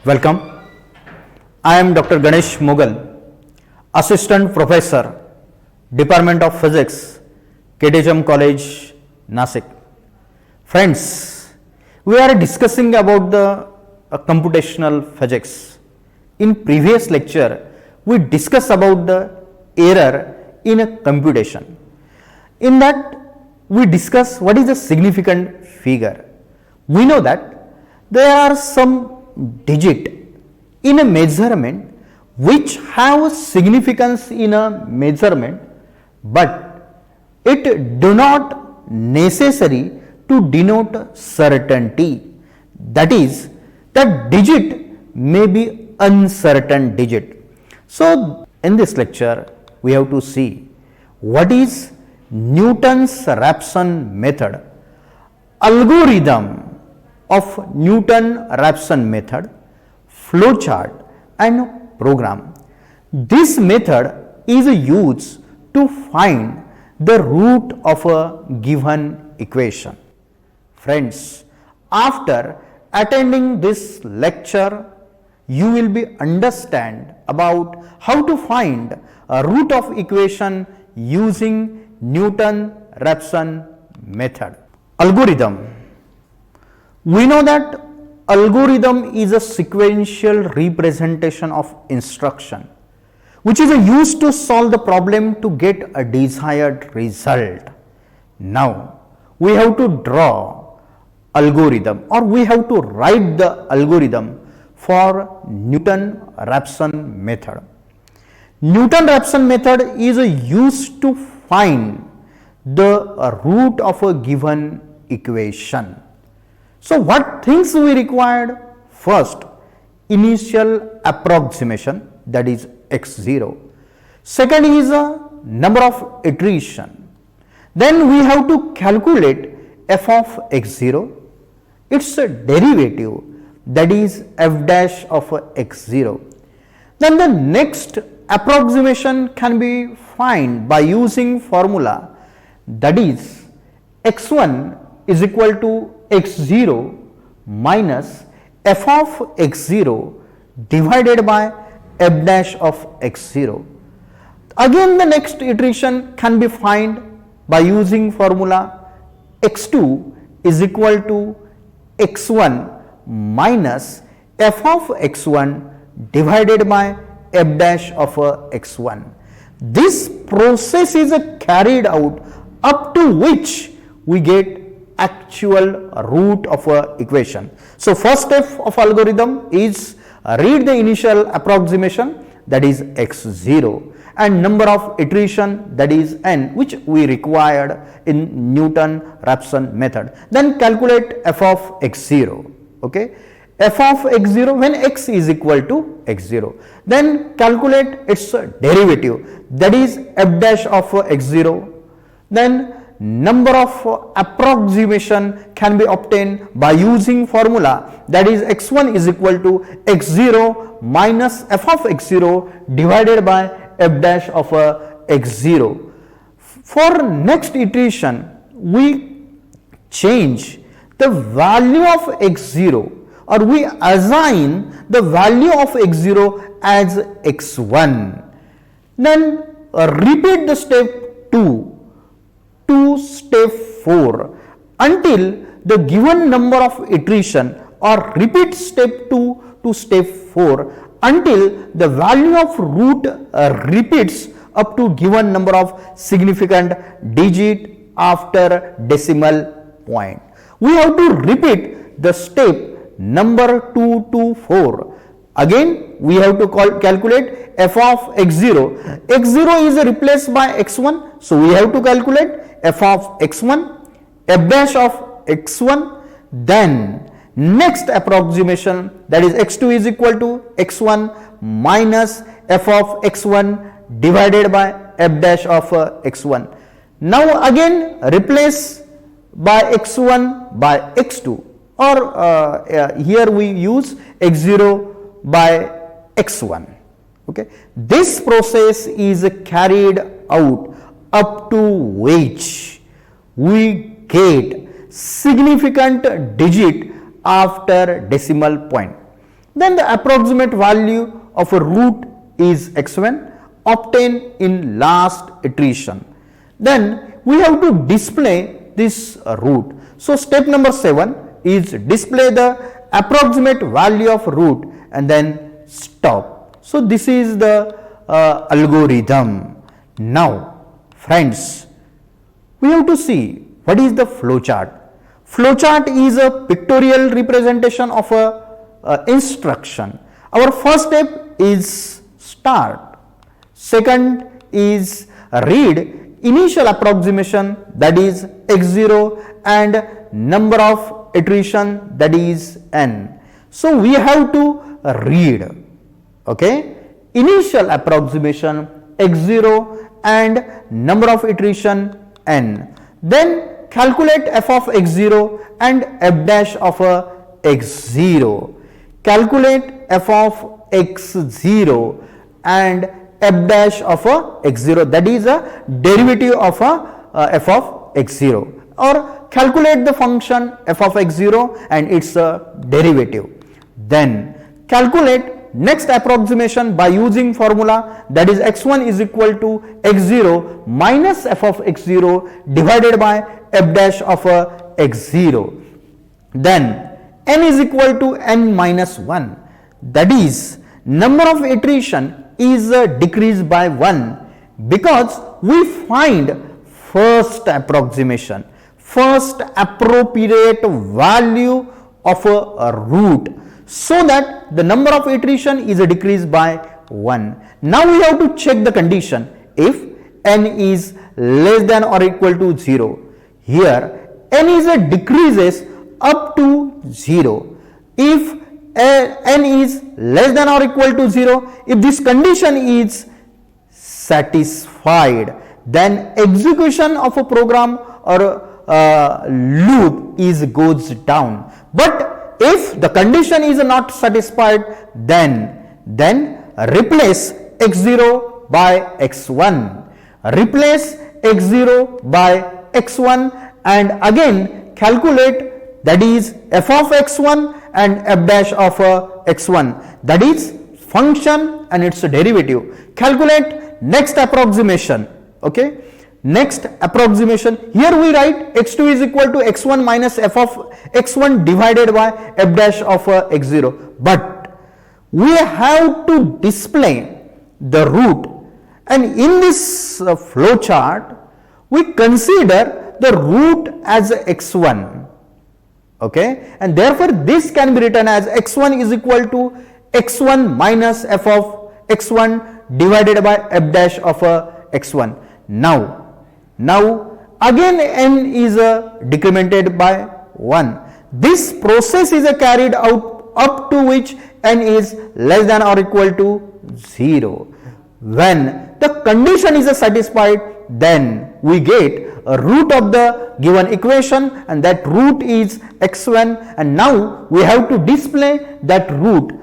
Welcome. I am Dr. Ganesh Mughal, Assistant Professor, Department of Physics, KTHM College, Nasik. Friends, we are discussing about the computational physics. In previous lecture, we discussed about the error in a computation. In that, we discuss what is a significant figure. We know that there are some digit in a measurement which have significance in a measurement, but it do not necessary to denote certainty. That is, that digit may be uncertain digit. So in this lecture we have to see what is Newton's-Raphson method, algorithm of Newton-Raphson method, flowchart and program. This method is used to find the root of a given equation. Friends, after attending this lecture, you will be understand about how to find a root of equation using Newton-Raphson method. Algorithm. We know that algorithm is a sequential representation of instruction which is used to solve the problem to get a desired result. Now we have to draw algorithm, or we have to write the algorithm for Newton-Raphson method. Newton-Raphson method is used to find the root of a given equation. So what things we required? First, initial approximation, that is x0. Second is a number of iteration. Then we have to calculate f of x0, its derivative, that is f dash of x0. Then the next approximation can be found by using formula, that is x1 is equal to x0 minus f of x0 divided by f dash of x0. Again the next iteration can be found by using formula x2 is equal to x1 minus f of x1 divided by f dash of x1. This process is carried out up to which we get actual root of a equation. So first step of algorithm is read the initial approximation, that is x0, and number of iteration, that is n, which we required in Newton-Raphson method. Then calculate f of x0. Okay, f of x0 when x is equal to x0. Then calculate its derivative, that is f dash of x0. Then number of approximation can be obtained by using formula, that is x1 is equal to x0 minus f of x0 divided by f dash of x0. For next iteration, we change the value of x0, or we assign the value of x0 as x1. Then repeat the step 2 to step 4 until the given number of iteration, or repeat step 2 to step 4 until the value of root repeats up to given number of significant digit after decimal point. We have to repeat the step number 2 to 4. Again we have to calculate f of x0. x0 is replaced by x1, so we have to calculate f of x1, f dash of x1. Then next approximation, that is x2 is equal to x1 minus f of x1 divided by f dash of x1. Now again replace by x1 by x2, or here we use x0 by x1. Okay, this process is carried out up to which we get significant digit after decimal point. then the approximate value of a root is x1 obtained in last iteration. Then we have to display this root. So step number 7 is display the approximate value of root and then stop. So this is the algorithm. Now friends, we have to see what is the flowchart. Flowchart is a pictorial representation of a instruction. Our first step is start. Second is read initial approximation, that is x0, and number of iteration, that is n. So we have to read, okay, initial approximation x0 and number of iteration n. Then calculate f of x0 and f dash of x0. Calculate f of x0 and f dash of x0, that is a derivative of f of x0, or calculate the function f of x0 and its derivative. Then calculate next approximation by using formula, that is x1 is equal to x0 minus f of x0 divided by f dash of x0. Then n is equal to n minus 1, that is number of iteration is decreased by 1 because we find first approximation, first appropriate value of a root, so that the number of iteration is decreased by 1. Now we have to check the condition if n is less than or equal to 0. Here n is decreases up to 0. If n is less than or equal to 0, if this condition is satisfied, then execution of a program or loop is goes down. But if the condition is not satisfied, then replace x0 by x1, replace x0 by x1 and again calculate, that is f of x1 and f dash of x1, that is function and its derivative. Calculate next approximation, okay, next approximation. Here we write x2 is equal to x1 minus f of x1 divided by f dash of x0, but we have to display the root, and in this flow chart we consider the root as x1, okay, and therefore this can be written as x1 is equal to x1 minus f of x1 divided by f dash of x1. Now again n is decremented by 1. This process is carried out up to which n is less than or equal to 0. When the condition is satisfied, then we get a root of the given equation, and that root is x1, and now we have to display that root.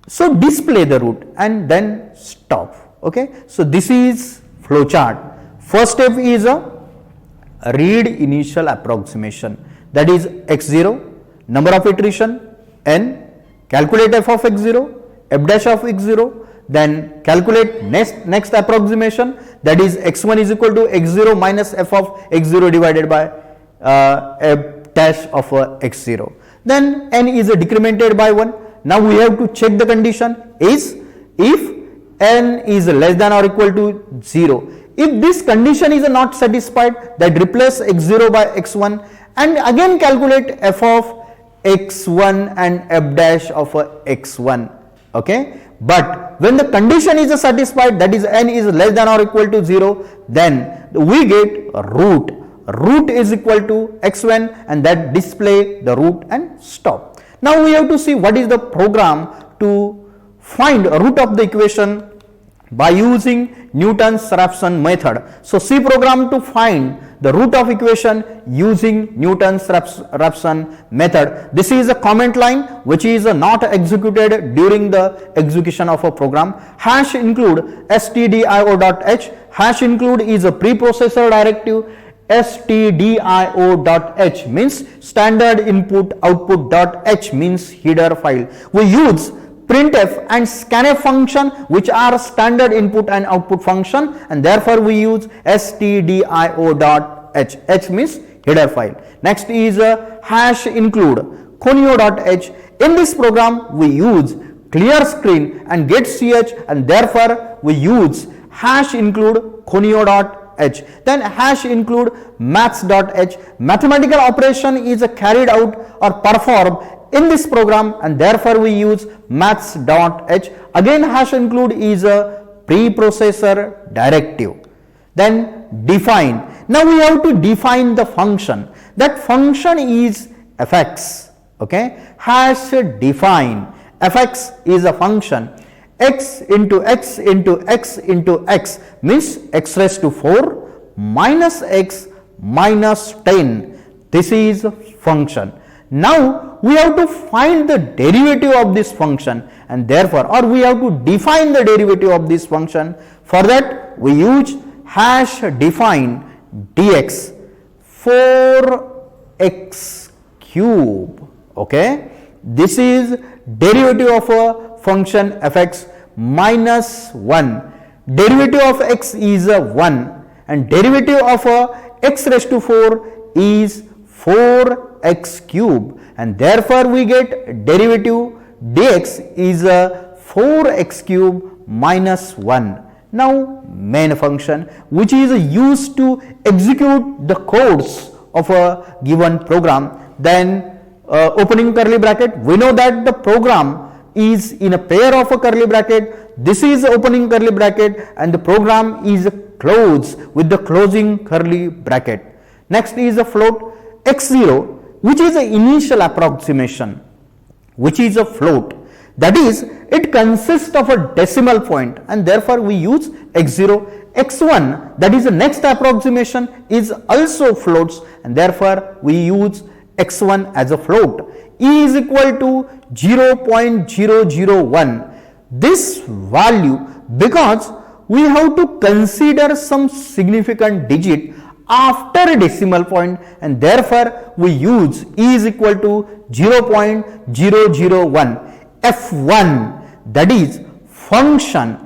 So display the root and then stop, okay. So this is flow chart. First step is a read initial approximation, that is x0, number of iteration n, calculate f of x0, f dash of x0, then calculate next approximation, that is x1 is equal to x0 minus f of x0 divided by f dash of x0. Then n is decremented by 1. Now we have to check the condition is if n is less than or equal to 0. If this condition is not satisfied, that replace x0 by x1 and again calculate f of x1 and f dash of x1, okay. But when the condition is satisfied, that is n is less than or equal to 0, then we get root. Root is equal to x1 and that display the root and stop. Now we have to see what is the program to find a root of the equation by using Newton's-Raphson method. So C program to find the root of equation using Newton's-Raphson method. This is a comment line which is not executed during the execution of a program. Hash include stdio.h. Hash include is a preprocessor directive. stdio.h means standard input output.h means header file. We use printf and scanf function which are standard input and output function, and therefore we use stdio.h. H means header file. Next is hash include conio.h. In this program we use clear screen and getch, and therefore we use hash include conio.h. Then hash include maths.h. Mathematical operation is carried out or performed in this program, and therefore we use maths.h. Again hash include is a preprocessor directive. Then define. Now we have to define the function. That function is fx. Okay, hash define. Fx is a function. X into x into x into x means x raised to 4 minus x minus 10. This is function. Now we have to find the derivative of this function, and therefore, or we have to define the derivative of this function. For that we use hash define dx 4x cube. Okay, this is derivative of a function fx minus 1. Derivative of x is 1 and derivative of x raised to 4 is 4x cube, and therefore we get derivative dx is 4x cube minus 1. Now main function, which is used to execute the codes of a given program. Then opening curly bracket, we know that the program is in a pair of a curly bracket. This is opening curly bracket and the program is closed with the closing curly bracket. Next is a float x0, which is an initial approximation, which is a float. That is, it consists of a decimal point, and therefore we use x0. x1, that is the next approximation, is also floats, and therefore we use x1 as a float. E is equal to 0.001. This value, because we have to consider some significant digit after a decimal point, and therefore we use E is equal to 0.001. F1, that is function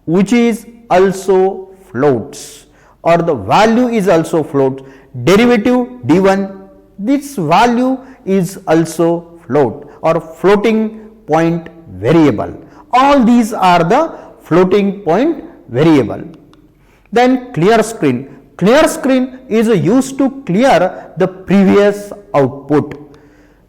which is also floats, or the value is also float. Derivative d1, this value is also float or floating point variable. All these are the floating point variable. Then clear screen. Clear screen is used to clear the previous output.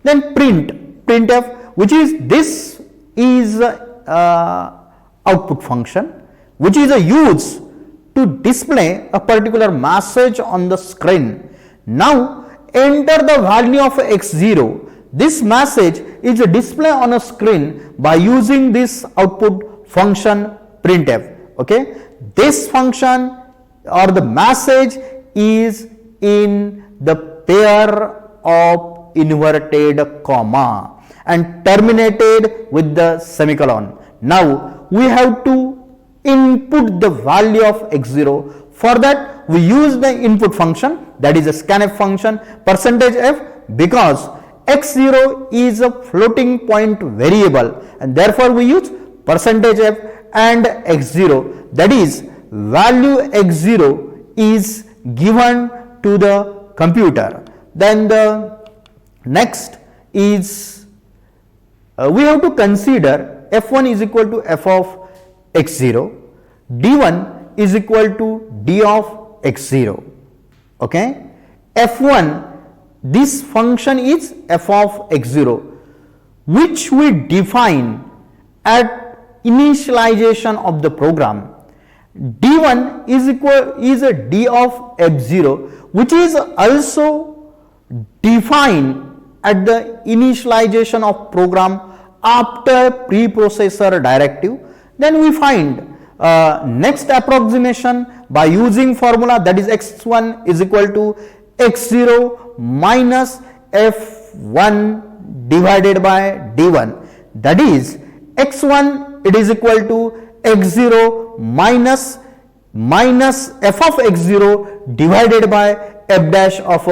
Then printf, which is this is output function, which is used to display a particular message on the screen. Now enter the value of x0. This message is displayed on a screen by using this output function printf. Okay, this function or the message is in the pair of inverted comma and terminated with the semicolon. Now we have to input the value of x0. For that we use the input function, that is a scanf function %f, because x0 is a floating point variable, and therefore we use %f and x0, that is value x0 is given to the computer. Then the next is we have to consider f1 is equal to f of x0, d1 is equal to d of x0. Okay, f1, this function is f of x0, which we define at initialization of the program. d1 is a d of f0, which is also defined at the initialization of program after preprocessor directive. Then we find next approximation by using formula, that is x1 is equal to x0 minus f1 divided by d1, that is x1 it is equal to x0 minus f of x0 divided by f dash of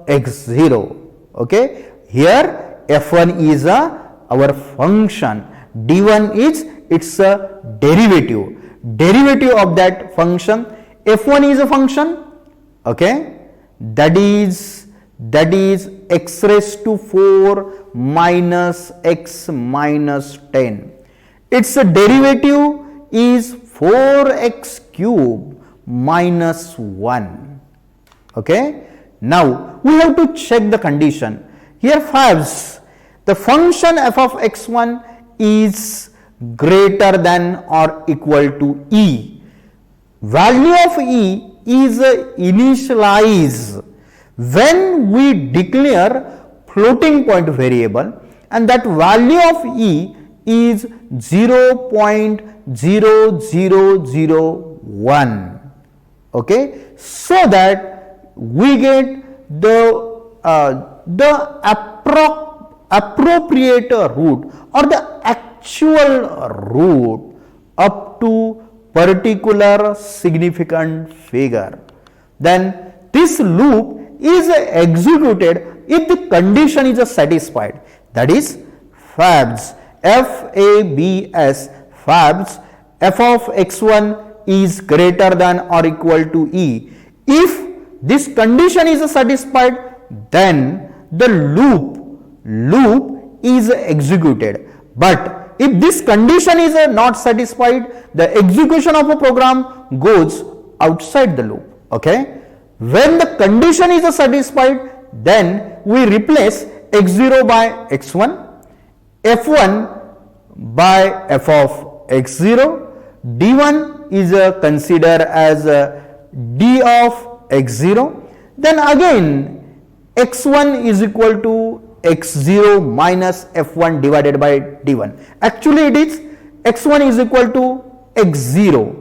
x0. Okay, here f1 is our function, d1 is its derivative of that function. f1 is a function, okay, that is x raised to 4 minus x minus 10. Its derivative is 4x cube minus 1. Okay. Now we have to check the condition. Here perhaps the function f of x1 is greater than or equal to e. Value of e is initialized when we declare floating point variable, and that value of e is 0.0001. Okay, so that we get the appropriate root or the actual root up to particular significant figure. Then this loop is executed if the condition is satisfied, that is fabs fabs f of x1 is greater than or equal to e. If this condition is satisfied, then the loop is executed. But if this condition is not satisfied, the execution of a program goes outside the loop. Okay, when the condition is satisfied, then we replace x0 by x1, f1 by f of x0, d1 is considered as d of x0, then again x1 is equal to x0 minus f1 divided by d1. Actually it is x1 is equal to x0,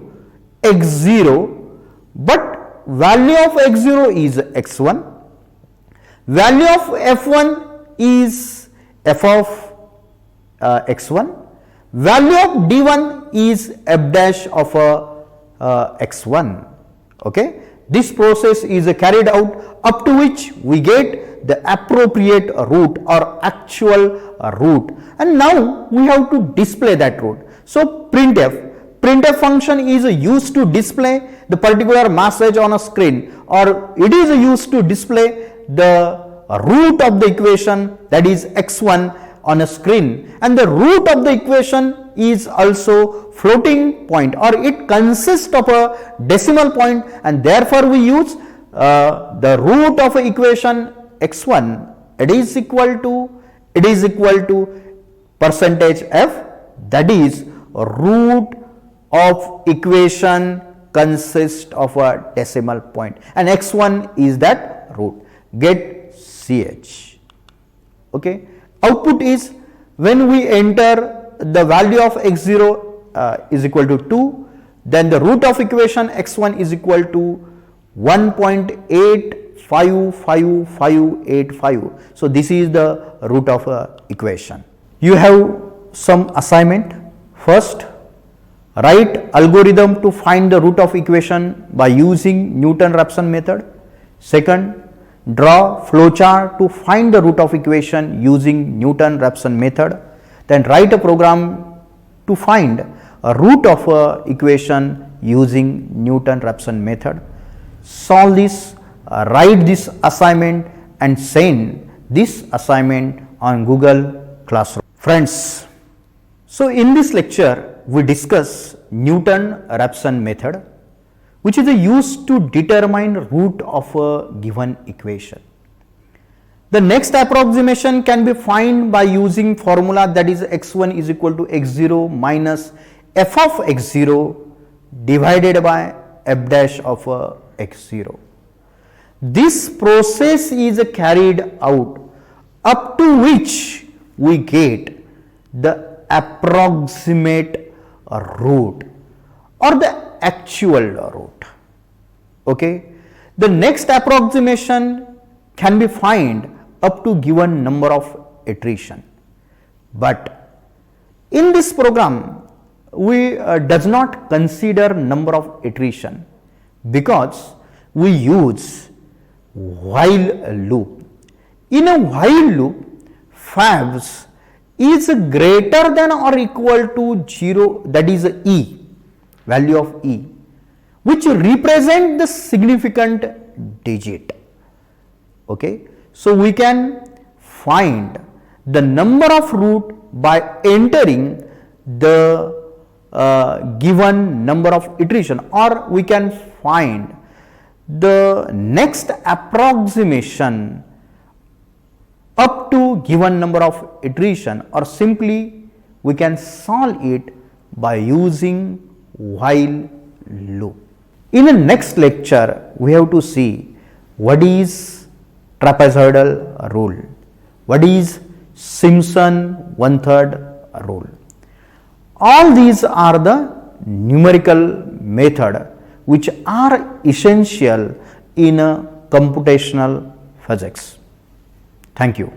but value of x0 is x1, value of f1 is f of x1, value of d1 is f dash of x1. Okay, this process is carried out up to which we get the appropriate root or actual root, and now we have to display that root. So printf function is used to display the particular message on a screen, or it is used to display the root of the equation, that is x1, on a screen, and the root of the equation is also floating point, or it consists of a decimal point, and therefore we use the root of equation x1, it is equal to percentage f, that is root of equation consists of a decimal point, and x1 is that root. Get ch. Okay, output is when we enter the value of x0 is equal to 2, then the root of equation x1 is equal to 1.855585. So this is the root of equation. You have some assignment. First, write algorithm to find the root of equation by using Newton-Raphson method. Second, draw flowchart to find the root of equation using Newton-Raphson method. Then write a program to find a root of equation using Newton-Raphson method. Solve this, write this assignment and send this assignment on Google Classroom. Friends, so in this lecture we discuss Newton-Raphson method, which is used to determine root of a given equation. The next approximation can be found by using formula, that is x1 is equal to x0 minus f of x0 divided by f dash of x0. This process is carried out up to which we get the approximate root or the actual root. Okay, the next approximation can be found up to given number of iteration, but in this program we does not consider number of iteration, because we use while loop. In a while loop, fabs is greater than or equal to 0, that is E, value of E, which represent the significant digit. Okay, so we can find the number of root by entering the given number of iteration, or we can find the next approximation up to given number of iteration, or simply we can solve it by using while loop. In the next lecture, we have to see what is trapezoidal rule, what is Simpson one-third rule. All these are the numerical method which are essential in computational physics. Thank you.